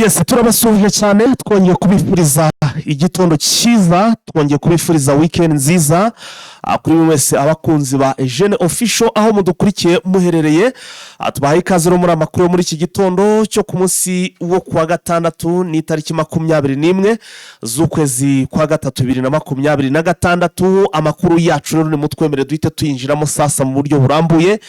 Yes, turabasuhuje cyane twongeye kubifuriza igitondo cyiza, twongeye kubifuriza weekend nziza kuri buri wese abakunzi ba Eugene Official aho mudukurikiye muherereye. Tubahaye ikaze muri amakuru muri iki gitondo cyo ku munsi wo kuwa gatandatu ni tariki 21 z'ukwezi kwa gatatu 2026. Amakuru yacu rero ni mutwemere duhite tuyinjiramo sasa mu buryo burambuye,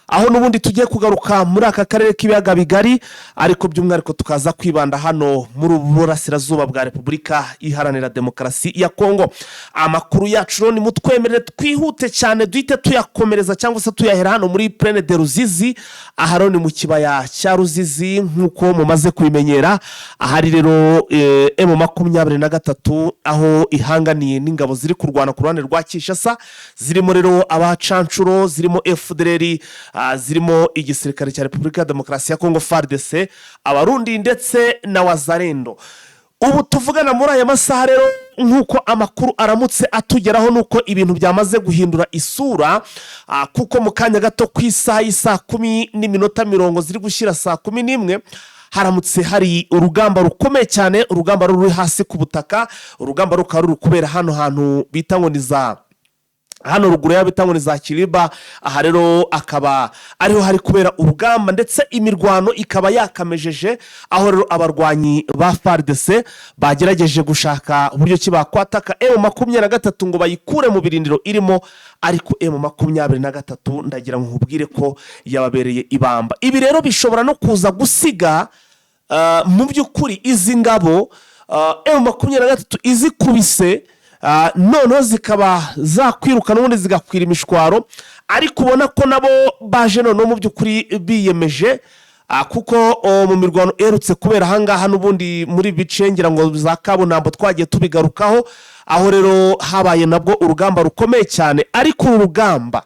aho nubundi tugiye kugaruka muri aka karere k'ibiyaga bigari, ariko by'umwihariko tukaza kwibanda hano muri burasirazuba bwa Repubulika Iharanira Demokarasi ya Kongo. Amakuru yacu ni mutwemerere twihute cyane duhite tuyakomereza cyangwa se tuyahera hano muri Plaine de Ruzizi, aharo ni mu kibaya cya Ruzizi nkuko mumaze kubimenyera. Ahari rero M23 aho ihanganiye n'ingabo ziri kurwana ku ruhande rwa Kinshasa, zirimo rero abacancuro, zirimo FDLR, zirimo igisirikare cya Repubulika ya Demokarasi ya Kongo FARDC, abarundi ndetse na wazalendo. Ubu tuvugana muri aya masaha rero nkuko amakuru aramutse atugeraho nuko ibintu byamaze guhindura isura, kuko mu kanya gato ku isaha y'isa 10:20 ziri gushyira saa 11 haramutse hari urugamba rukomeye cyane, urugamba ruri hasi ku butaka, urugamba rukaba kubera hano hantu bita ngo ni hano ruguru ya bitangwa za Kiriba. Aha rero akaba ariho hari kubera urugamba ndetse imirwano ikaba yakamejeje, aho rero abarwanyi ba FARDC bagerageje gushaka uburyo kibakwataka M23 ngo bayikure mu birindiro irimo, ariko M23 ndagira ngo nkubwire ko yababereye ibamba. Ibi rero bishobora no kuza gusiga mu by'ukuri izi ngabo M23 izikubise, noneho zikaba zakwiruka n'ubundi zigakwira imishwaro, ariko ubona ko nabo baje noneho mu by'ukuri biyemeje, kuko mu mirwano erutse kubera ahangaha n'ubundi muri bicengera ngo za Kabunambo twagiye tubigarukaho, aho rero habaye nabwo urugamba rukomeye cyane. Ariko uru rugamba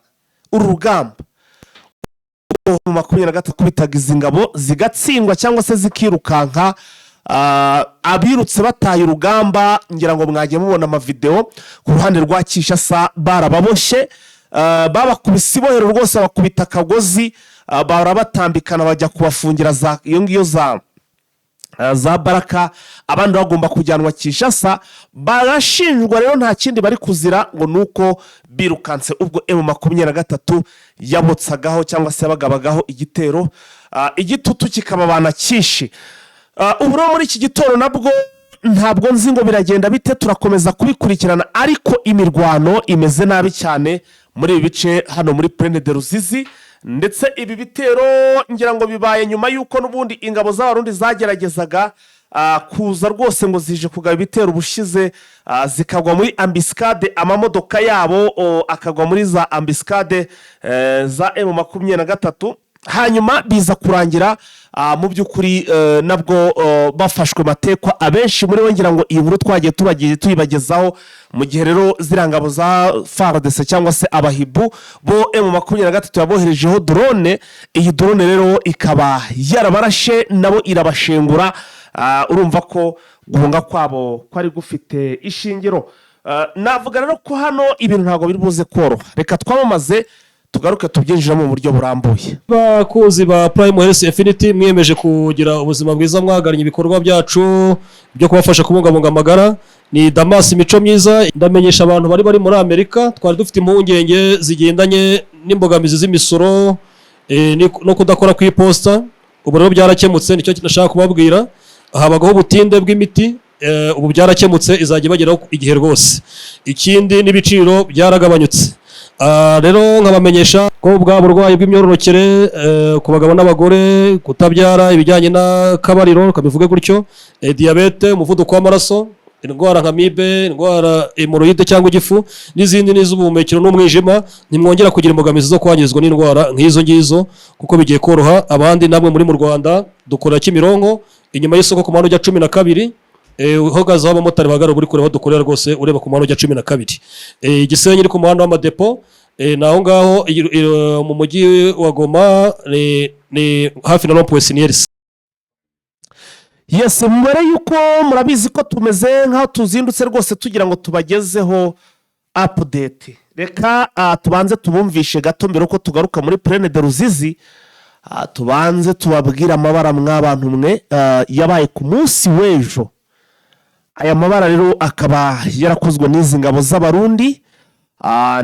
mu 23 bitaga izi ngabo zigatsindwa cyangwa se zikirukanka, abirutse bataye urugamba ngira ngo mwagiye mubona amavideo ku ruhande rwa Kinshasa barababoshe, babakubise ibohero rwose, bakubita akagozi, barabatambikana bajya kubafungira za iyo ngiyo za Baraka, abandi bagomba kujyanwa Kinshasa. Barashinjwa rero nta kindi bari kuzira ngo nuko birukanse ubwo M23 yabotsagaho cyangwa se yabagabagaho igitero, igitutu kikababana cyinshi. Ubu muri iki gitoro nabwo ntabwo nzi ngo biragenda bite, turakomeza kubikurikirana, ariko imirwano imeze nabi cyane muri ibi bice hano muri Plaine de Ruzizi. Ndetse ibi bitero ngira ngo bibaye nyuma yuko n'ubundi ingabo z'abarundi zageragezaga kuza rwose ngo zije kugaba ibitero ubushize, zikagwa muri ambiscade, amamodoka yabo akagwa muri za ambiscade za M23, hanyuma biza kurangira mu by'ukuri nabwo bafashwe matekwa. Abenshi muri bo ngira ngo iyi nkuru twagiye tuyibagezaho mu gihe rero zirangabo za FARDC cyangwa se abahibu bo M23 yaboherejeho drone. Iyi drone rero ikaba yarabarashe nabo irabashengura. Urumva ko guhunga kwabo kwari gufite ishingiro. Navuga rero ko hano ibintu ntago biri buze koroha. Reka twamamaze tugaruke tubyinjiramo mu buryo burambuye. Bakozi ba Prime Health Infinity mwiyemeje kugira ubuzima bwiza, mwagaranye ibikorwa byacu byo kubafasha kubungabunga amagara. Ni Damas Mico Myiza. Ndamenyesha abantu bari muri Amerika, twari dufite impungenge zigendanye n'imbogamizi z'imisoro no kudakora ku iposta. Ubu rero byarakemutse, nicyo kinashaka kubabwira. Habagaho ubutinde bw'imiti, ubu byarakemutse, izajya bageraho igihe rwose. Ikindi n'ibiciro byaragabanyutse. Rero nkabamenyesha ko bwa burwayi bw'imyororokere ku bagabo n'abagore, kutabyara, ibijyanye n'akabariro kabivuge gutyo, diabete, umuvuduko w'amaraso, indwara nka amibe, indwara hemorrhoide cyangwa igifu, n'izindi n'iz'ubuhumekero n'umwijima, ntimwongera kugira imbogamizi zo kwangizwa n'indwara nk'izo ngizo, kuko bigiye koroha. Abandi namwe muri mu Rwanda dukorera Kimironko inyuma y'isoko ku muhanda ujya 12, uhogaze aho abamotari bahagarara buri kure aho dukorera rwose, ureba ku muhanda ujya 12. Gisenyi iri ku muhanda w'amadepo, naho ngaho mu mujyi wa Goma ni hafi na Rond-Point Siniers. Yes, mbere yuko murabizi ko tumeze nkaho tuzindutse rwose tugira ngo tubagezeho update. Reka tubanze tubumvishe gato mbere ko tugaruka muri Plaine de Ruzizi. tubanze tubabwire amabara mw'abantu mwe yabaye ku munsi w'ejo. Aya mabara rero akaba yarakozwe n'izi ngabo z'abarundi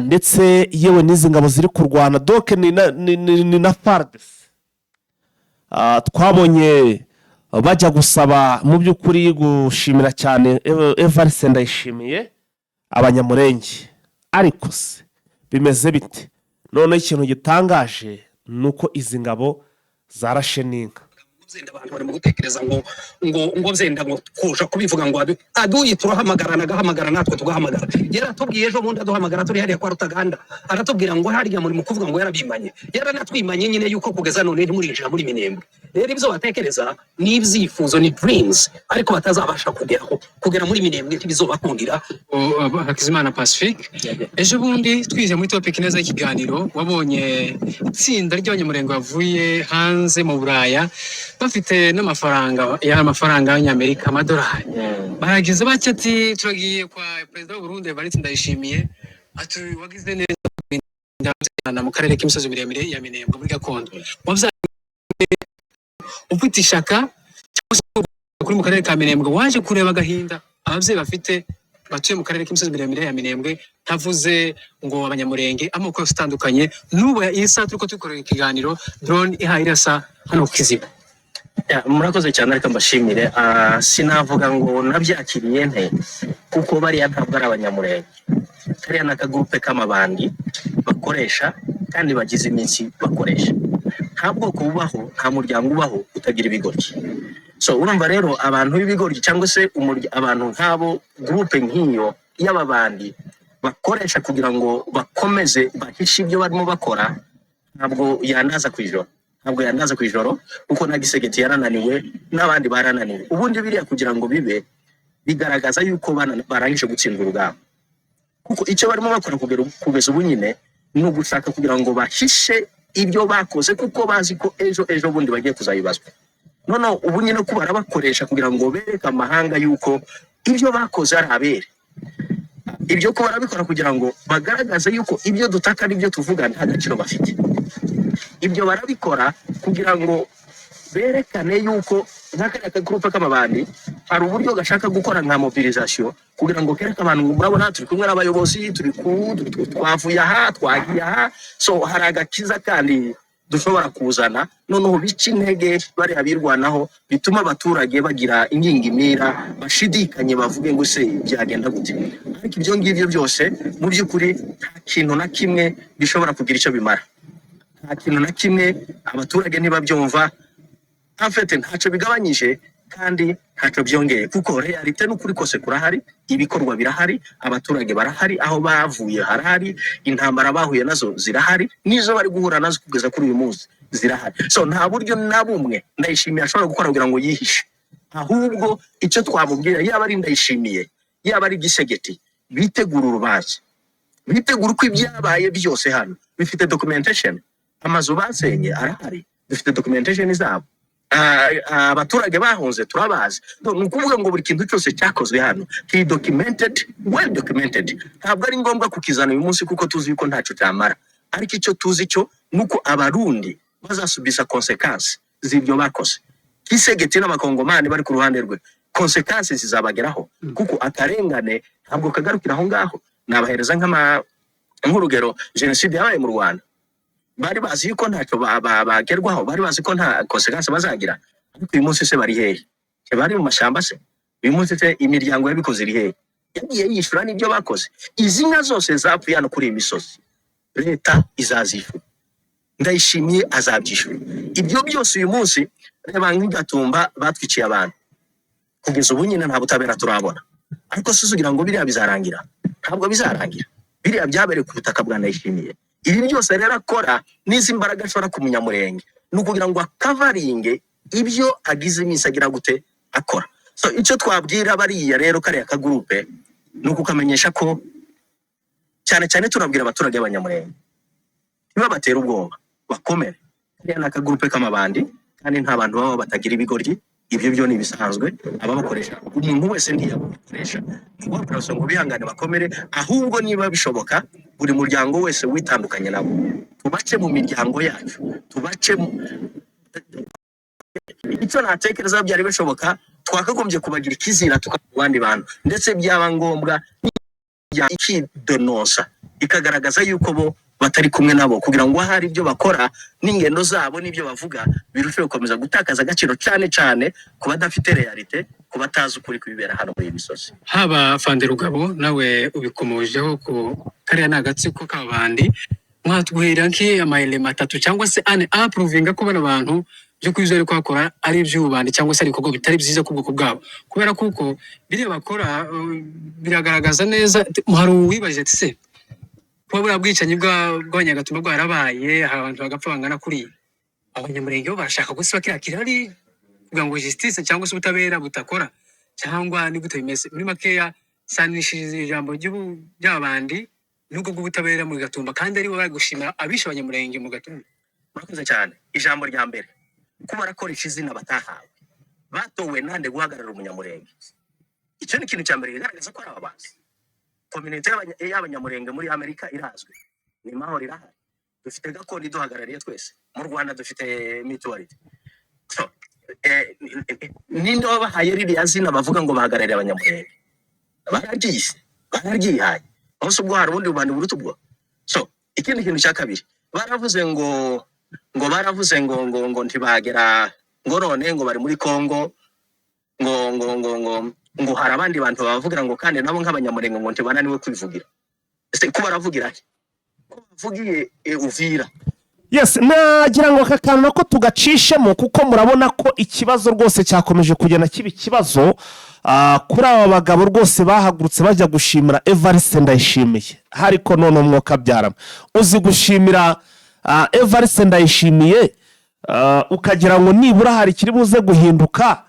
ndetse yewe n'izi ngabo ziri kurwana doke ni na FARDC. Twabonye bajya gusaba mu by'ukuri gushimira cyane Evariste Ndayishimiye abanyamurenge, ariko se bimeze bite? None ikintu gitangaje nuko izi ngabo zarashe n'inka. Abantu bari mu gutekereza ngo zenda ngo kuja kubivuga ngo aduyi turahamagara natwe tugahamagara. Yaratubwiye ejo bundi aduhamagara turi hariya kwa Rutaganda, aratubwira ngo hariya muri mu kuvuga ngo yarabimanye, yaranatwimanye nyine yuko kugeza none murinjira muri Minembwe. Rero ibyo batekereza ni ibyifuzo, ni dreams, ariko batazabasha kugera muri Minembwe ntibizobakundira. Hakizimana Pacifique, ejo bundi twize muri topic neza y'ikiganiro, wabonye itsinda ry'abanyamurenge bavuye hanze mu Buraya bafite n'amafaranga y'Amerika, amadolari. Baragize bake ati turagiye kwa Perezida w'u Burundi Evariste Ndayishimiye, ati wagize neza mu karere k'imisozi miremire ya Minembwe muri gakondo. Ufite ishaka kuri mu karere ka Minembwe, waje kureba agahinda ababyeyi bafite batuye mu karere k'imisozi miremire ya Minembwe, ntavuze ngo abanyamurenge amoko yose atandukanye. N'ubu iyi saa turiko tukorera ikiganiro drone ihaye irasa hano ku Kiziba. Murakoze cyane, ariko mbashimire. Sinavuga ngo nabyakiriye nte, kuko bariya ntabwo ari abanyamurenge. Kariya n'akagrupe k'amabandi bakoresha kandi bagize iminsi bakoresha. Nta bwoko bubaho, nta muryango ubaho utagira ibigoryi. So urumva rero abantu b'ibigoryi cyangwa se abantu nk'abo, groupe nk'iyo y'ababandi bakoresha kugira ngo bakomeze bahishe ibyo barimo bakora, ntabwo yandaza ku ijoro, kuko na Gisegeti yarananiwe n'abandi barananiwe. Ubundi biriya kugira ngo bibe bigaragaza yuko barangije gutsinda urugamba, kuko icyo barimo bakora kugeza ubu nyine ni ugushaka kugira ngo bahishe ibyo bakoze, kuko bazi ko ejo bundi bagiye kuzabibazwa. None ubu nyine ko barabakoresha kugira ngo bereke amahanga yuko ibyo bakoze ari abere. Ibyo ko barabikora kugira ngo bagaragaze yuko ibyo dutaka n'ibyo tuvuga nta gaciro bafite. Ibyo barabikora kugira ngo berekane yuko nk'akariya kagrupe k'amabandi hari uburyo gashaka gukora nka mobilisation kugira ngo kereke abantu ngo murabona turi kumwe n'abayobozi, twavuye aha, twagiye aha. So hari agakiza kandi dushobora kuzana, noneho bica intege bari abirwanaho, bituma abaturage bagira ingingimira, bashidikanye, bavuge ngo se byagenda gute. Ariko ibyo ngibyo byose mu by'ukuri nta kintu na kimwe bishobora kugira icyo bimara. Nta kintu na kimwe abaturage ntibabyumva, afite ntacyo bigabanyije kandi ntacyo byongeye, kuko realite n'ukuri kose kurahari, ibikorwa birahari, abaturage barahari, aho bavuye harahari, intambara bahuye nazo zirahari, nizo bari guhura nazo kugeza kuri uyu munsi zirahari. So nta buryo na bumwe Ndayishimiye ashobora gukora kugira ngo yihishe, ahubwo icyo twamubwira, yaba ari Ndayishimiye yaba ari Gisegeti, bitegura urubanza, bitegura uko ibyabaye byose hano bifite documentation. Amazu basenye arahari, dufite documentation zabo. Abaturage bahunze turabazi. Ni ukuvuga ngo buri kintu cyose cyakozwe hano ki documented, well documented. Ntabwo ari ngombwa kukizana uyu munsi kuko tuzi yuko ntacyo cyamara, ariko icyo tuzi cyo nuko abarundi bazasubiza consequences z'ibyo bakoze. Gisegeti n'abakongomani bari ku ruhande rwe, consequences zizabageraho, kuko akarengane ntabwo kagarukira aho ngaho. Nabahereza nk'urugero, jenoside yabaye mu Rwanda, bari bazi yuko ntacyo bagerwaho, bari bazi ko nta consequences bazagira. Ariko uyu munsi se bari hehe? Bari mu mashyamba se? Uyu munsi se imiryango yabikoze iri hehe? Yagiye yishura n'ibyo bakoze. Izi nka zose zapfuye hano kuri iyi misozi, leta izazishura, Ndayishimiye azabyishura. Ibyo byose uyu munsi reba nk'Gatumba batwiciye abantu, kugeza ubu nyine nta butabera turabona. Ariko se ugira ngo biriya bizarangira? Ntabwo bizarangira. Biriya byabereye ku butaka bwa Ndayishimiye. Ibi byose rero akora n'izi mbaraga ashobora ku munyamurenge, ni ukugira ngo akavaringe ibyo agize iminsi agira gute akora. So icyo twabwira bariya rero kariya kagrupe ni ukukamenyesha ko cyane cyane turabwira abaturage b'abanyamurenge ntibabatera ubwoba, bakomere. Kariya ni akagrupe k'amabandi kandi nta bantu baba batagira ibigoryi. Ibyo byo ni bisanzwe, ababakoresha umuntu wese ntiyabakoresha ngo bihangane bakomere, ahubwo niba bishoboka buri muryango wese witandukanye nabo, tubace mu miryango yacu, tubace icyo natekereza byari bishoboka, twakagombye kubagira ikizira tukavuga abandi bantu, ndetse byaba ngombwa ikidonosa ikagaragaza yuko bo batari kumwe nabo, kugira ngo ahari ibyo bakora n'ingendo zabo n'ibyo bavuga birusheho gukomeza gutakaza agaciro cyane cyane ku badafite realite, ku batazi ukuri kubibera hano muri iyi misozi. Haba Fande Rugabo nawe ubikomojeho ko kariya ni agatsiko k'abandi, mwatubwira amayelema 3 cyangwa se ane approvinga ko bano bantu byo kwizera ko bakora ari iby'ubandi cyangwa se ari ibikorwa bitari byiza ku bwoko bwabo, kubera kuko biriya bakora biragaragaza neza. Hari uwibaje ati se kuba buriya bwicanyi bw'abanyagatuma bwarabaye abantu bagapfa bangana kuri abanyamurenge bo barashaka gusiba kiriya kirari kugira ngo justice cyangwa se ubutabera butakora, cyangwa ni gute bimeze? Muri makeya sanishije ijambo ry'abandi n'ubwo bw'ubutabera mu Gatumba, kandi ari bo bari gushimira abishe abanyamurenge mu Gatumba. Murakoze cyane. Ijambo rya mbere, ko barakoresha izina batahawe, batowe nande guhagarara umunyamurenge. Icyo ni ikintu cya mbere kigaragaza ko ari ababazi. Community y'abanyamurenge muri Amerika irazwi, ni mahoro irahari, dufite gakondo iduhagarariye twese. Mu Rwanda dufite mutuality. So ninde wabahaye ririya zina bavuga ngo bahagarariye abanyamurenge? Bararyihaye aho se ubwo hari ubundi bubandi buruta ubwo. So ikindi kintu cya kabiri, baravuze ngo ntibagera, ngo none ngo bari muri Kongo, ngo hari abandi bantu bavugira ngo kandi nabo nk'abanyamurenge ngo ntibananiwe kwivugira. Ese ko baravugira he? Ko bavugiye Uvira. Yes, nagira ngo aka kantu nako tugacishemo, kuko murabona ko ikibazo rwose cyakomeje kugenda kiba ikibazo kuri aba bagabo rwose bahagurutse bajya gushimira Evariste Ndayishimiye. Hariko none umwuka byarama uzi gushimira Evariste Ndayishimiye ukagira ngo nibura hari kiri buze guhinduka,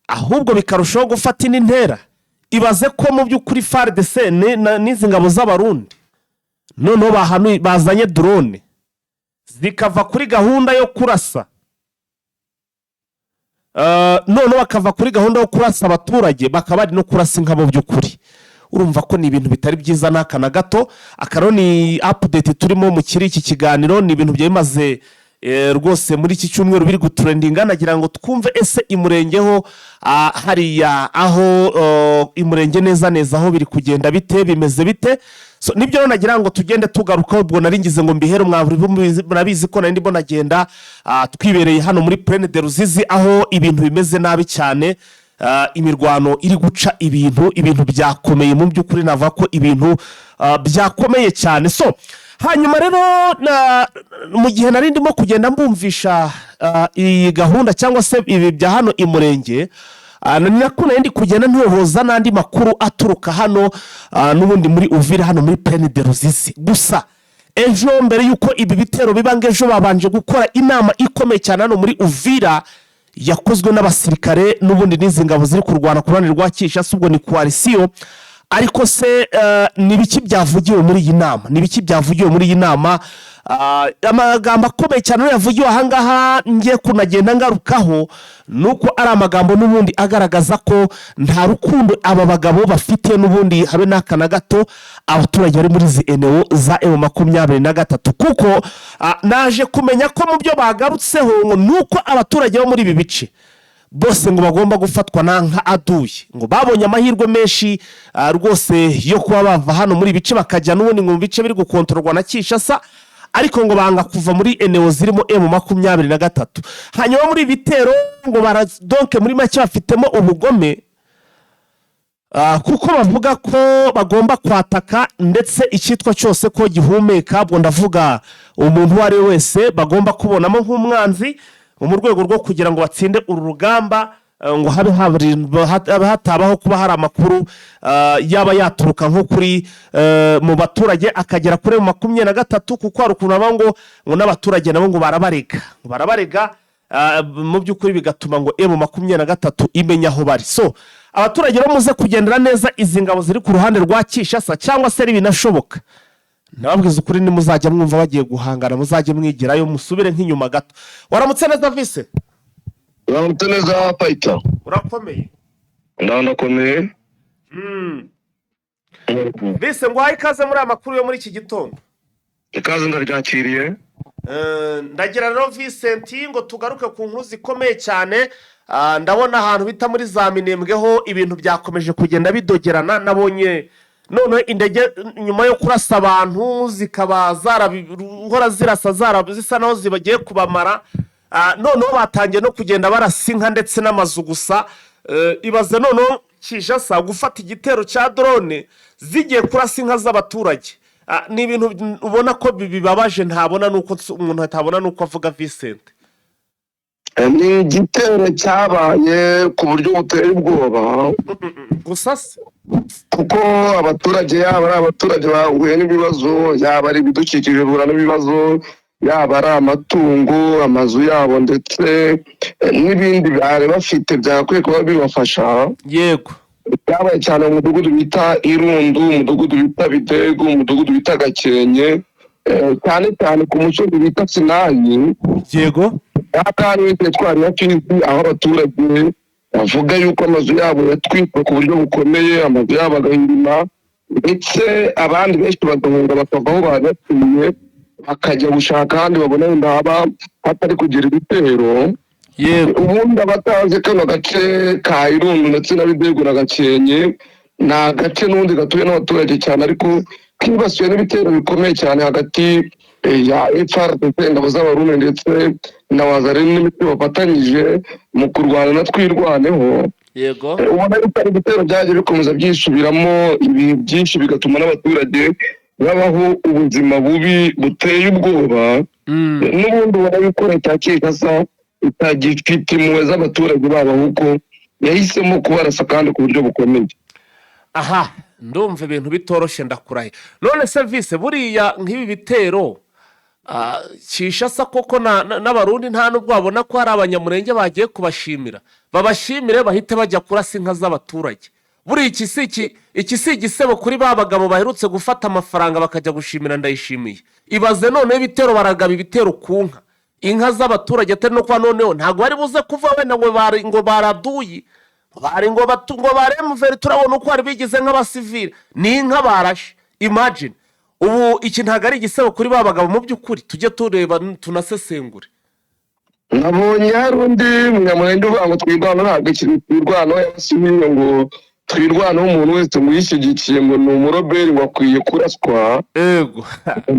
ahubwo bikarushaho gufata intera. Ibaze ko mu by'ukuri FARDC n'izi ngabo z'abarundi none bazanye drone zikava kuri gahunda yo kurasa, none bakava kuri gahunda yo kurasa abaturage bakaba ari no kurasa inka. Mu by'ukuri urumva ko ni ibintu bitari byiza n'aka na gato. Akaroni update turimo mu kiri iki kiganiro ni ibintu byemaze rwose muri iki cyumweru biri gutrendinga. Nagira ngo twumve ese imurengeho hariya aho imurenge neza aho biri kugenda bite, bimeze bite. So nibyo nagira ngo tugende tugaruka, ubwo naringize ngo mbihere murabizi ko nari ndimo nagenda twibereye hano muri Plaine de Ruzizi aho ibintu bimeze nabi cyane. Imirwano iri guca ibintu byakomeye, mu by'ukuri navuga ko ibintu byakomeye cyane. So hanyuma rero mu gihe nari ndimo kugenda mbumvisha iyi gahunda cyangwa se ibi bya hano imurenge, nako nari kugenda ntohoza n'andi makuru aturuka hano n'ubundi muri Uvira hano muri Plaine de Ruzizi. Gusa ejo mbere yuko ibi bitero bibange, ejo babanje gukora inama ikomeye cyane hano muri Uvira yakozwe n'abasirikare n'ubundi n'izi ngabo ziri kurwana ku ruhande rwa Kinshasa, ubwo ni coalition. Ariko se nibiki byavugiwe muri iyi nama? Amagambo akomeye cyane yavugiwe ahangaha ngiye kunagenda ngarukaho, nuko ari amagambo n'ubundi agaragaza ko nta rukundo aba bagabo bafite n'ubundi habe n'aka na gato abaturage bari muri izi eneo za M23, kuko naje kumenya ko mu byo bagarutseho nuko abaturage bo muri ibi bice bose ngo bagomba gufatwa nka aduye, ngo babonye amahirwe menshi rwose yo kuba bava hano muri bice bakajya n'ubundi ngo mu bice biri gukontororwa na Kinshasa, ariko ngo banga kuva muri eneo zirimo M23. Hanyuma muri bitero ngo donc muri make bafitemo ubugome, kuko bavuga ko bagomba kwataka ndetse icyitwa cyose ko gihumeka, ubwo ndavuga umuntu uwo ari we wese bagomba kubonamo nk'umwanzi mu rwego rwo kugira ngo batsinde uru rugamba, ngo hatabaho kuba hari amakuru yaba yaturuka nko kuri mu baturage akagera kuri M23, kuko hari ukuntu aba ngo n'abaturage nabo ngo barabarega mu by'ukuri bigatuma ngo M23 imenya aho bari. So abaturage bamuze kugendera neza izi ngabo ziri ku ruhande rwa Kinshasa, cyangwa se ari binashoboka nababwiza ukuri ni muzajya mwumva bagiye guhangana muzajye mwigirayo musubire nk'inyuma gato. Waramutse neza Vise? Waramutse neza Paita? Urakomeye? Ndakomeye. Vise ngo haye ikaze muri amakuru yo muri iki gitondo. Ikaze ndaryakiriye. Ndagira rero Vincent ngo tugaruke ku nkuru zikomeye cyane. Ndabona ahantu bita muri za Minembweho ibintu byakomeje kugenda bidogerana. Nabonye none indege nyuma yo kurasa abantu zikaba zarabihora zirasa zisa naho zibagiye kubamara. Noneho batangiye no kugenda barasa inka ndetse n'amazu gusa. Ibaze noneho Kinshasa gufata igitero cya drone zigiye kurasa inka z'abaturage. Ni ibintu ubona ko bibabaje, ntabona nuko umuntu atabona nuko avuga Vincent. Ni igitero cyabaye ku buryo buteye ubwoba Gusa se kuko abaturage yaba ari abaturage bahuye n'ibibazo, yaba ari ibidukikije bihura n'ibibazo, yaba ari amatungo, amazu yabo ndetse n'ibindi bari bafite byakwiye kuba bibafasha. yego Byabaye cyane mu mudugudu bita Irundu, umudugudu bita Bidego, umudugudu bita Gakenke, cyane cyane ku musozi bita Sinayi. yego Kandi wese twari yakizi aho abaturage bavuga yuko amazu yabo yatwitswe ku buryo bukomeye, amazu yabo agahirima ndetse abandi benshi bagahunga bakava aho batuye bakajya gushaka ahandi babona wenda haba hatari kugira ibitero. yego Ubundi abatazi kano gace ka Irundu ndetse na Bidego na Gakenke ni agace n'ubundi gatuye n'abaturage cyane, ariko kibasiwe n'ibitero bikomeye cyane hagati ya FARDC, ingabo z'Abarundi ndetse na Wazalendo n'imitwe bafatanyije mu kurwana na Twirwaneho. yego Ubona yuko ari ibitero byaje bikomeza byisubiramo ibi byinshi, bigatuma n'abaturage babaho ubuzima bubi buteye ubwoba. N'ubundi ubona yuko leta ya Kinshasa itagifite impuhwe z'abaturage babo, ahubwo yahisemo kubarasa kandi ku buryo bukomeye. aha ndumva ibintu bitoroshye ndakurahe. None service buriya nk'ibi bitero Kinshasa koko n'Abarundi nta nubwo babona ko hari abanyamurenge bagiye kubashimira, babashimire bahite bajya kurasa inka z'abaturage. Buriya iki si igisebo kuri ba bagabo baherutse gufata amafaranga bakajya gushimira Ndayishimiye. Ibaze noneho ibitero baragaba ibitero ku inka z'abaturage, atari no kwa noneho ntabwo bari buze kuva wenda ngo baraduyi bari ngo baremuveri, turabona uko bari bigize nk'abasivile ni inka barashe. Imagine ubu iki ntabwo ari igisebo kuri ba bagabo, mu by'ukuri tujye tureba tunasesengure. Nabonye hari undi munyamurenge uvuga ngo twirwanaho, ntabwo ikintu twirwanaho yabasubiye ngo twirwanaho umuntu wese muyishyigikiye ngo ni umuroberi wakwiye kuraswa. Yego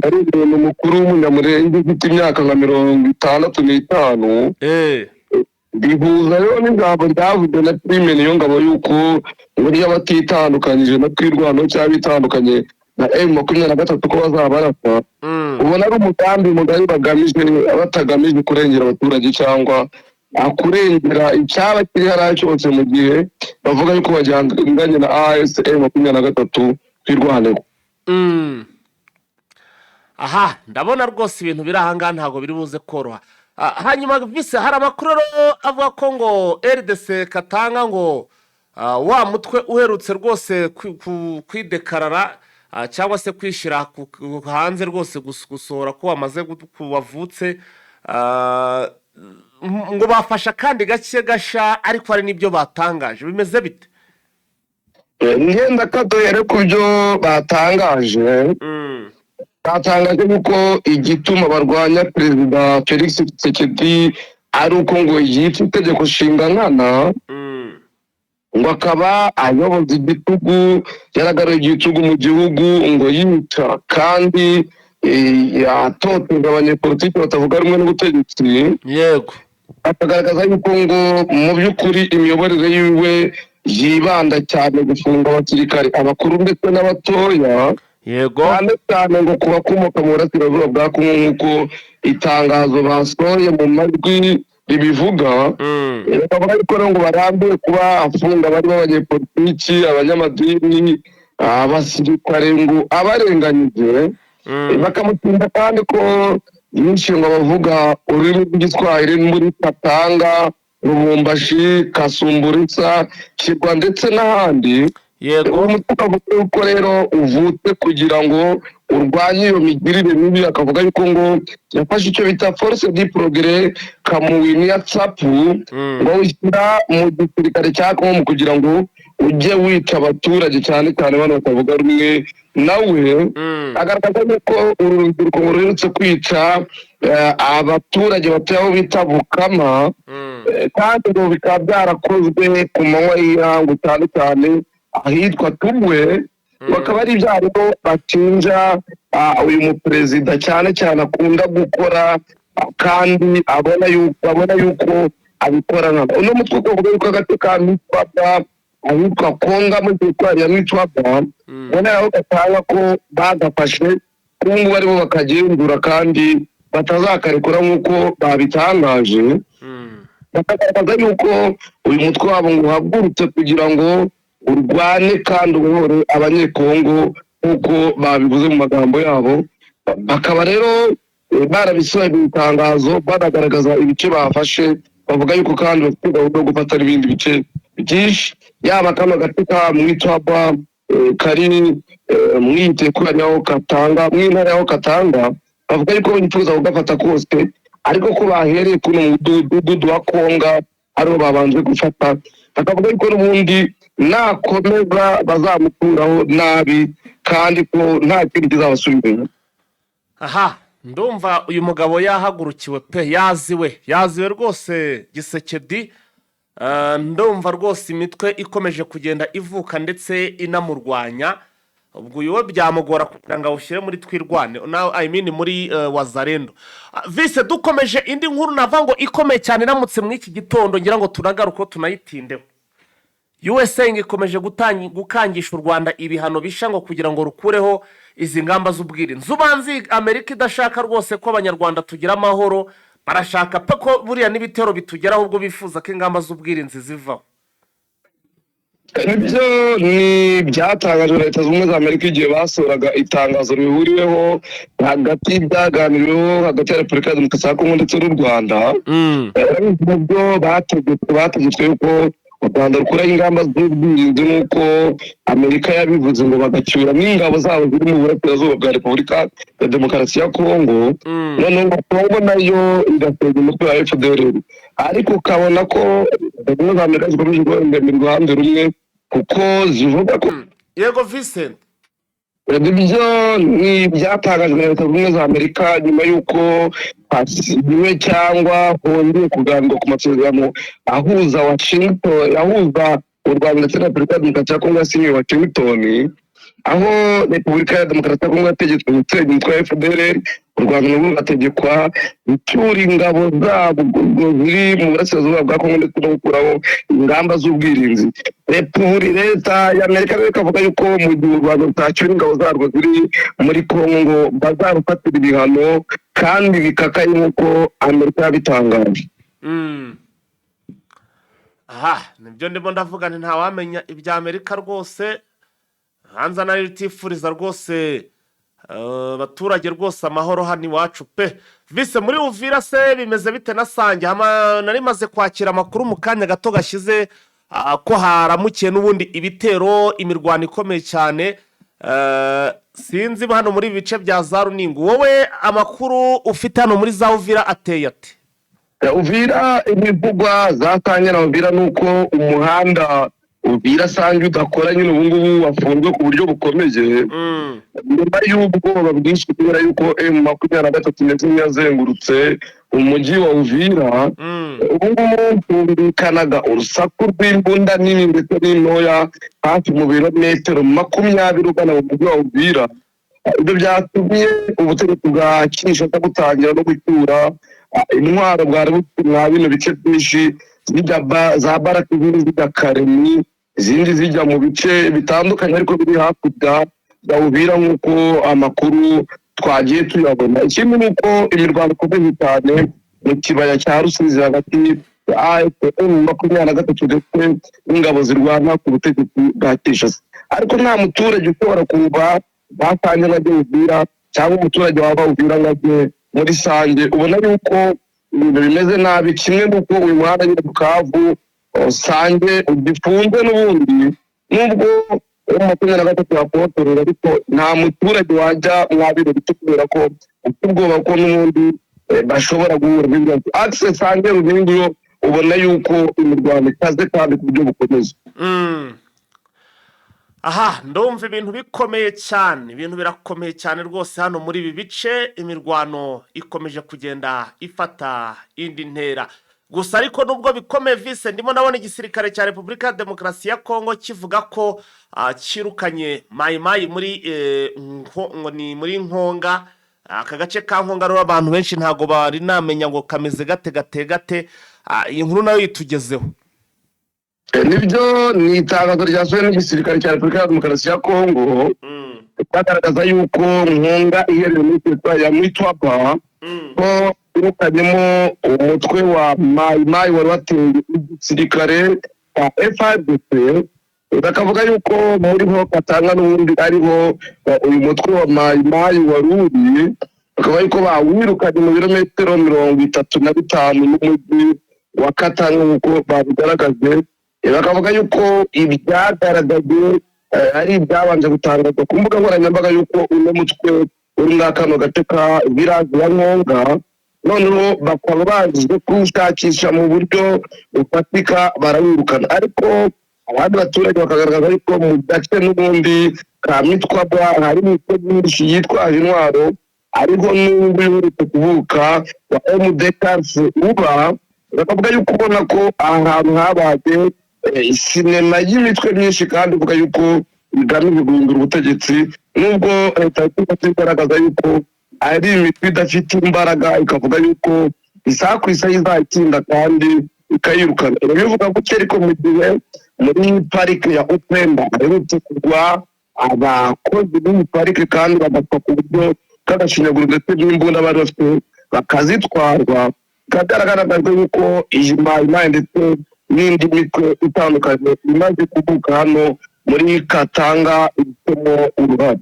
ari umuntu mukuru w'umunyamurenge ufite imyaka nka 65. Bihuza rero n'ijambo ryavuze na Prime Niyongabo yuko ngo niyo batitandukanyije na Twirwanaho cyangwa bitandukanye na M23 ko bazaba barapfa. Ubona ari umugambi mugari bagamije, batagamije kurengera abaturage cyangwa kurengera icyaba kiri hariya cyose, mu gihe bavuga yuko bajyanganye na M23 Twirwaneho. aha ndabona rwose ibintu biri ahangaha ntabwo biri buze koroha. Hanyuma vise hari amakuru avuga ko ngo RDC Katanga ngo wa mutwe uherutse rwose kwidekarara cyangwa se kwishyira hanze rwose gusohora ko wamaze wavutse, ngo bafasha kandi gake gasha, ariko hari n'ibyo batangaje. Bimeze bite? Ngenda kadohere ku byo batangaje. Batangaje yuko igituma barwanya Perezida Felix Tshisekedi ari uko ngo yitwa itegeko nshinga nkana, ngo akaba ayoboza igitugu, yaragaruye igitugu mu gihugu, ngo yica kandi yatoteza abanyepolitiki batavuga rumwe n'ubutegetsi. Yego akagaragaza yuko ngo mu by'ukuri imiyoborere yiwe yibanda cyane gufunga abasirikare abakuru ndetse n'abatoya. yego cyane cyane ngo kuba bakomoka mu burasirazuba bwa Kongo, nk'uko itangazo basohoye mu majwi ribivuga. Bakavuga yuko ngo barambiwe kuba afunga barimo abanyepolitiki, abanyamadini, abasirikare, ngo abarenganyije. Bakamutinda kandi ko nyinshi ngo bavuga ururimi rw'Igiswahili muri Katanga, Lubumbashi, Kasumburitsa, Kirwa ndetse n'ahandi. yego uwo mutwe ukavuga yuko rero uvutse kugira ngo urwanye iyo migirire mibi. Akavuga yuko ngo yafashe icyo bita force du progrès Kamuwini ya Tsapu, ngo wishyira mu gisirikare cya Kongo kugira ngo ujye wica abaturage cyane cyane bano batavuga rumwe nawe agaragaza ko uru rubyiruko ruherutse kwica abaturage batuye aho bita Bukama kandi ngo bikaba byarakozwe ku manywa y'ihangu cyane cyane ahitwa Tubwe bakaba ari ibyaha rero bacinja uyu muperezida cyane cyane akunda gukora kandi abona yuko abikora nkana uno mutwe uvuga yuko agace ka Mitwaba ahitwa Konga muri teritwari ya Mitwaba ubona aho gatanga ko bagafashe kungu baribo bakagenzura kandi batazakarekura nk'uko babitangaje bakagaragaza yuko uyu mutwe wabo ngo uhagurutse kugira ngo urwane kandi ubohore abanyekongo nk'uko babivuze mu magambo yabo bakaba rero barabisohoye mu itangazo banagaragaza ibice bafashe bavuga yuko kandi bafite gahunda yo gufata n'ibindi bice byinshi yaba kano gace ka Mitwaba kari mwitekuranya aho Katanga mw'intara yaho Katanga bavuga yuko bifuza kugafata kose ariko ko bahereye kuno mudugudu wa Konga ariho babanje gufata bakavuga yuko n'ubundi nakomeza bazamukuraho nabi kandi ko nta kintu kizabasubira. Aha ndumva uyu mugabo yahagurukiwe pe yaziwe rwose Gisekedi ndumva rwose imitwe ikomeje kugenda ivuka ndetse inamurwanya ubwo uyu byamugora kugira ngo awushyire muri twirwane muri Wazalendo. Vise dukomeje indi nkuru nava ngo ikomeye cyane namutse muri iki gitondo ngira ngo tunagaruko tunayitindeho. USA ikomeje gukangisha u Rwanda ibihano bisha ngo kugira ngo rukureho izi ngamba z'ubwirinzi. Ubanzi Amerika idashaka rwose ko abanyarwanda tugira amahoro barashaka pe ko buriya n'ibitero bitugeraho ubwo bifuza ko ingamba z'ubwirinzi zivaho. Ibyo ni byatangajwe na Leta Zunze Ubumwe za Amerika igihe basohoraga itangazo rihuriweho hagati y'ibyaganiriweho hagati ya Repubulika ya Demokarasi ya Kongo ndetse n'u Rwanda. Ibyo bategetswe yuko u Rwanda rukuraho ingamba z'ubwirinzi nk'uko Amerika yabivuze ngo bagacyura n'ingabo zabo ziri mu burasirazuba bwa Repubulika ya Demokarasi ya Kongo noneho Kongo nayo igateza umutwe wa FDLR ariko ukabona ko Leta Zunze Ubumwe za Amerika zikomeje guhembera uruhande rumwe kuko zivuga ko yego Vincent ibyo ni byatangajwe na Leta Zunze Ubumwe za Amerika nyuma y'uko hasinywe cyangwa hongeye kuganirwa ku masezerano ahuza u Rwanda ndetse na Repubulika ya Demokarasi ya Kongo yasinyiwe Washington aho Repubulika ya Demokarasi ya Kongo yategetswe gutera umutwe wa FDLR u Rwanda narwo rugategekwa gucyura ingabo zabo ziri mu burasirazuba bwa Kongo ndetse no gukuraho ingamba z'ubwirinzi. Leta ya Amerika rero ikavuga yuko mu gihe u Rwanda rutacyura ingabo zarwo ziri muri Kongo ngo bazarufatira ibihano kandi bikakaye nk'uko Amerika yabitangaje. aha nibyo ndimo ndavuga ntawamenya ibya Amerika rwose hanze nayo itifuriza rwose abaturage rwose amahoro hano iwacu pe. Vise muri Uvira se bimeze bite na Sange nari maze kwakira amakuru mu kanya gato gashize ko haramukiye n'ubundi ibitero imirwano ikomeye cyane sinzi hano muri bice bya za Runingo. Wowe amakuru ufite hano muri za Uvira ateye ate? Uvira imivugwa zatangira Uvira nuko umuhanda Uvira Sange udakora nyine ubu ngubu wafunzwe ku buryo bukomeye nyuma y'ubwoba bwinshi kubera yuko M23 ndetse yazengurutse umujyi wa Uvira ubu ngubu humvikanaga urusaku rw'imbunda nini ndetse n'intoya hafi mu birometero 20 ugana mu mujyi wa Uvira. Ibyo byatumye ubutegetsi bwa Kinshasa butangira no gucyura intwaro bwari bufite mwa bino bice byinshi za Baraka zijya Karemi izindi zijya mu bice bitandukanye ariko biri hakurya ya Uvira nk'uko amakuru twagiye tuyabona. Ikindi ni uko imirwano ikomeye cyane mu kibaya cya Rusizi hagati ya AFC-M23 ndetse n'ingabo zirwana ku butegetsi bwa Kinshasa ariko nta muturage ushobora kuva batangira ngo Uvira cyangwa umuturage waba Uvira ngo muri Sange. Ubona yuko ibintu bimeze nabi kimwe nuko uyu muhanda nyine Bukavu Sange ugifunze n'ubundi nubwo M23 yapotorera ariko nta muturage wajya mwabiro bitubwira ko ubwoba ko n'ubundi bashobora guhura n'ibyo access Sange Runingo ubona yuko imirwano ikaze kandi ku buryo bukomeza. aha ndumva ibintu bikomeye cyane, ibintu birakomeye cyane rwose hano muri ibi bice. Imirwano ikomeje kugenda ifata indi ntera, gusa ariko nubwo bikomeye vise ndimo ndabona igisirikare cya Repubulika ya Demokarasi ya Kongo kivuga ko kirukanye mayimayi muri Nkonga. Aka gace ka Nkonga rero abantu benshi ntago bari namenya ngo kameze gate. Iyi nkuru nayo yitugezeho. Nibyo ni itangazo ryasohowe n'igisirikare cya Repubulika ya Demokarasi ya Kongo bagaragaza yuko Nkonga iherereye muri teritwari ya Mwitwapa ko irukanyemo umutwe wa mayimayi wari wateye igisirikare cya FARDC. Bakavuga yuko muri ho Katanga n'ubundi ariho uyu mutwe wa mayimayi wari uri, bakaba yuko bawirukanye mu birometero 35 n'umujyi wa Katanga nk'uko babigaragaje. Bakavuga yuko ibyagaragaje ari ibyabanje gutangazwa ku mbuga nkoranyambaga yuko uno mutwe uri muri kano gace ka village ya Nkonga, noneho bakaba baje kuwushakisha mu buryo bufatika barawirukana. Ariko abandi baturage bakagaragaza yuko mu gace n'ubundi ka Mitwaba hari imitwe myinshi yitwaje intwaro, ariho n'undi uherutse kuvuka wa MDKF uba. Bakavuga yuko ubona ko ahantu habaye sinema y'imitwe myinshi kandi uvuga yuko igamije guhindura ubutegetsi, nubwo leta igaragaza yuko ari imitwe idafite imbaraga, ikavuga yuko isaha ku isaha izayitsinda kandi ikayirukana. Bivuga ko ariko mu gihe muri parike ya Upemba aherutse kugwa abakozi b'iyi parike kandi bagapfa ku buryo bw'agashinyaguro ndetse n'imbunda bari bafite bakazitwarwa. Bikagaragara yuko iyi mayimayi ndetse n'indi mitwe itandukanye imaze kuvuka hano muri Katanga ifitemo uruhare.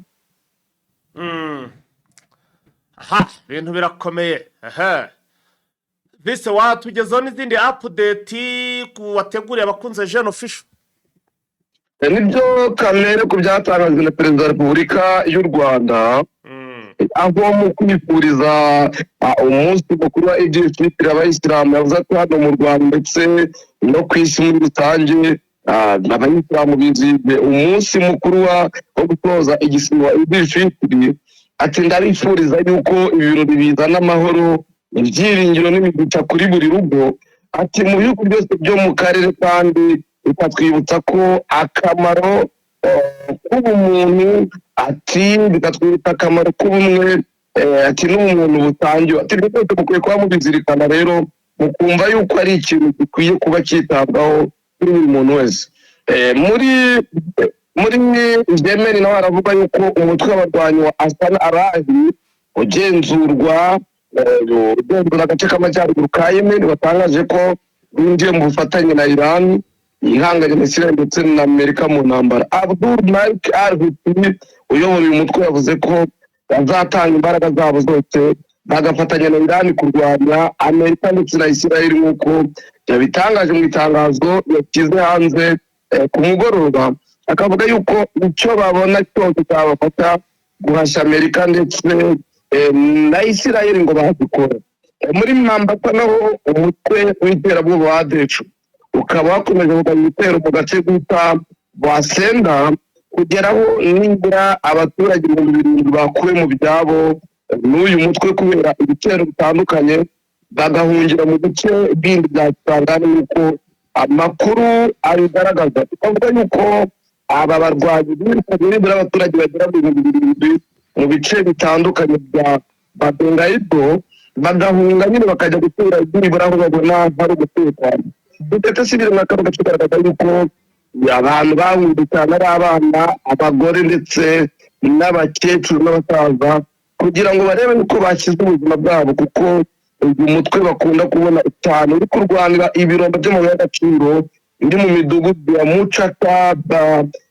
Ibintu birakomeye. Vise watugezaho n'izindi update wateguriye abakunze Jeune Official? Nibyo kamere ku byatangajwe na Perezida wa Repubulika y'u Rwanda, aho mu kwifuriza umunsi mukuru wa Eid al-Fitr abayisilamu yavuze ko hano mu Rwanda ndetse no ku isi muri rusange abayisilamu bizihiwe umunsi mukuru wo gusoza igisibo wa Eid al-Fitr. Ati ndabifuriza yuko ibirori bizana amahoro, ibyiringiro n'imigisha kuri buri rugo. Ati mu bihugu byose byo mu karere kandi bikatwibutsa ko akamaro k'ubumuntu, ati bikatwibutsa akamaro k'ubumwe, ati n'umuntu butangiwe. Ati rwose mukwiye kuba mubizirikana rero mukumva yuko ari ikintu gikwiye kuba cyitabwaho kuri buri muntu wese. Muri Yemen naho haravuga yuko umutwe w'abarwanyi wa Asana Arahi ugenzura agace k'amajyaruguru ka Yemen watangaje ko binjiye mu bufatanye na Iran ihanganye na Israel ndetse na Amerika mu ntambara. Abdul Malik al-Houthi uyobora uyu mutwe yavuze ko bazatanga imbaraga zabo zose bagafatanya na Iran kurwanya Amerika ndetse na Israel nk'uko yabitangaje mu itangazo yashyize hanze ku mugoroba. Akavuga yuko icyo babona cyose cyabafata guhashya Amerika ndetse na Israel ngo bazikora. Muri Mambasa naho umutwe w'iterabwoba wa ADF ukaba wakomeje kugaba ibitero mu gace bita Bwasenda, kugeraho nibura abaturage 700 bakuwe mu byabo n'uyu mutwe kubera ibitero bitandukanye bagahungira mu bice bindi bya Kisangani nk'uko amakuru abigaragaza. Tukavuga yuko aba barwanyi nibura abaturage bagera mu 700 mu bice bitandukanye bya Badengaido bagahunga nyine bakajya gutura nibura aho babona hari umutekano. Ndetse sibiri mwakavuga kigaragaza yuko abantu bahunze cyane ari abana, abagore ndetse n'abakecuru n'abasaza kugira ngo barebe uko bashyize ubuzima bwabo, kuko uyu mutwe bakunda kubona cyane uri kurwanira ibirombe byo mu y'agaciro indi mu midugudu ya Mucaka,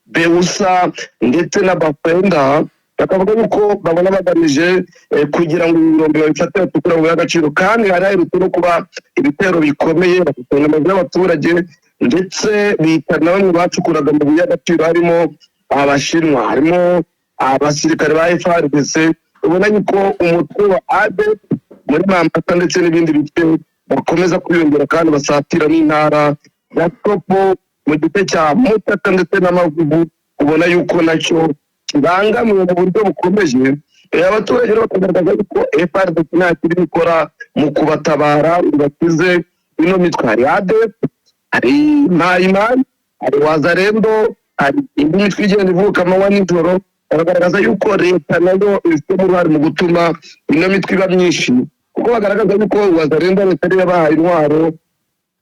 Beusa ndetse na Bafenda. Bakavuga yuko babona bagamije kugira ngo ibirombe babifate batukura mu y'agaciro, kandi hari aherutse no kuba ibitero bikomeye bakusanya amazu y'abaturage ndetse bitana bamwe bacukuraga mu y'agaciro, harimo Abashinwa, harimo abasirikare ba FARDC. Ubona yuko umutwe wa ADF muri Mambasa ndetse n'ibindi bice bakomeza kwiyongera kandi basatira n'intara ya Topo mu gice cya Mutaka ndetse n'Amavubu ubona yuko nacyo kibangamiwe mu buryo bukomeje. Abaturage bakagaragaza yuko FARDC nta kiri gukora mu kubatabara bakize ino mitwaro ya ADF, hari Mpayimana, hari Wazalendo, hari indi mitwe igenda ivuka amanywa n'ijoro. Bagaragaza yuko leta nayo ifite uruhare mu gutuma ino mitwe iba myinshi, kuko bagaragaza yuko Wazalendo leta ariyo yabahaye intwaro,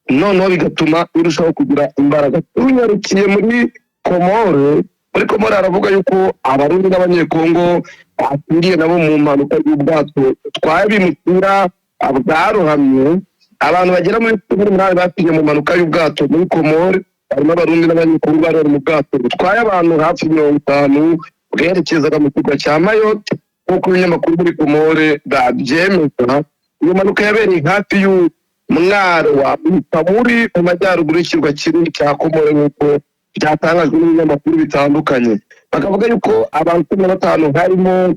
noneho bigatuma irushaho kugira imbaraga. Tunyarukiye muri Komore, muri Komore haravuga yuko abarundi n'abanyekongo batindiye nabo mu mpanuka y'ubwato twaye bimukira bwarohamye. Abantu bagera muri 18 batinye mu mpanuka y'ubwato muri Komore, harimo abarundi n'abanyekongo bari mu bwato twaye abantu hafi 50 bwerekezaga mu kirwa cya Mayotte, nk'uko ibinyamakuru muri Komore babyemeza. Iyo mpanuka yabereye hafi y'umwaro wa Mutamuri mu majyaruguru y'ikirwa kinini cya Komore, nk'uko byatangajwe n'ibinyamakuru bitandukanye. Bakavuga yuko abantu 15 harimo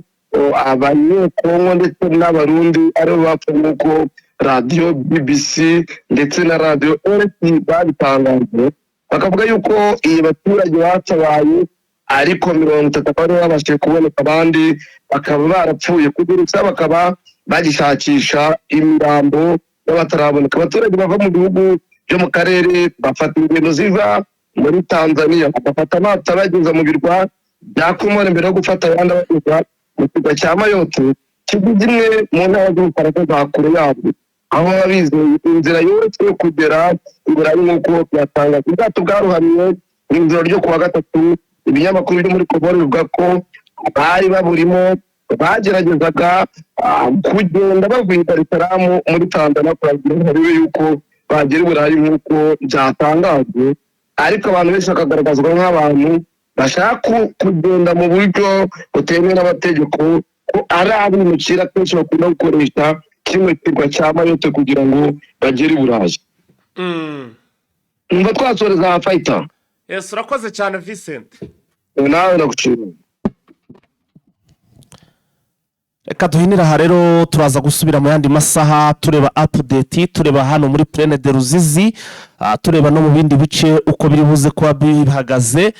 abanyekongo ndetse n'abarundi aribo bapfuye, nk'uko radio BBC ndetse na radio RFI babitangaje. Bakavuga yuko iyi baturage batabaye ariko 30 bari babashije kuboneka, abandi bakaba barapfuye. Kugurutsa bakaba bagishakisha imirambo y'abataraboneka. Abaturage bava mu bihugu byo mu karere bafata ingendo ziva muri Tanzania, bafata amato bageza mu birwa bya Komore mbere yo gufata ayandi bageza mu kirwa cya Mayotte, kimwe mu ntara z'Ubufaransa za kure yabo, aho babizeye inzira yose yo kugera i Burayi nk'uko byatangajwe. Ubwato bwaruhamiye mu ijoro ryo kuwa gatatu. Ibinyamakuru byo muri Komore bivuga ko bari baburimo bageragezaga kugenda bavuye Dar es Salaam muri Tanzania kugira ngo barebe yuko bagera i Burayi nk'uko byatangajwe, ariko abantu benshi bakagaragazwa nk'abantu bashaka kugenda mu buryo butemewe n'amategeko, ko ari abimukira kenshi bakunda gukoresha kimwe kirwa cya Mayotte kugira ngo bagere i Burayi. Umva twasoreza Fighter. Yes, urakoze cyane Vincent. Nawe nagushimira. Reka duhinira aha rero, turaza gusubira mu yandi masaha tureba update, tureba hano muri Plaine de Ruzizi, tureba no mu bindi bice uko biri buze kuba bihagaze.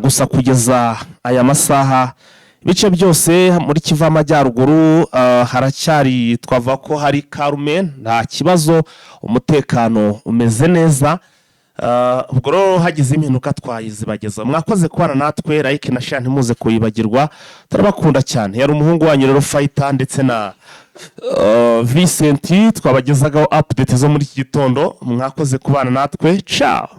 Gusa kugeza aya masaha ibice byose muri Kivu Amajyaruguru haracyari, twavuga ko hari Carmen, nta kibazo, umutekano umeze neza. Ubwo rero hagize impinduka twayizibageza. Mwakoze kubana natwe, like na share ntimuze kuyibagirwa, turabakunda cyane. Yari umuhungu wanyu rero Fighter ndetse na Vincent, twabagezagaho update zo muri iki gitondo. Mwakoze kubana natwe, ciao.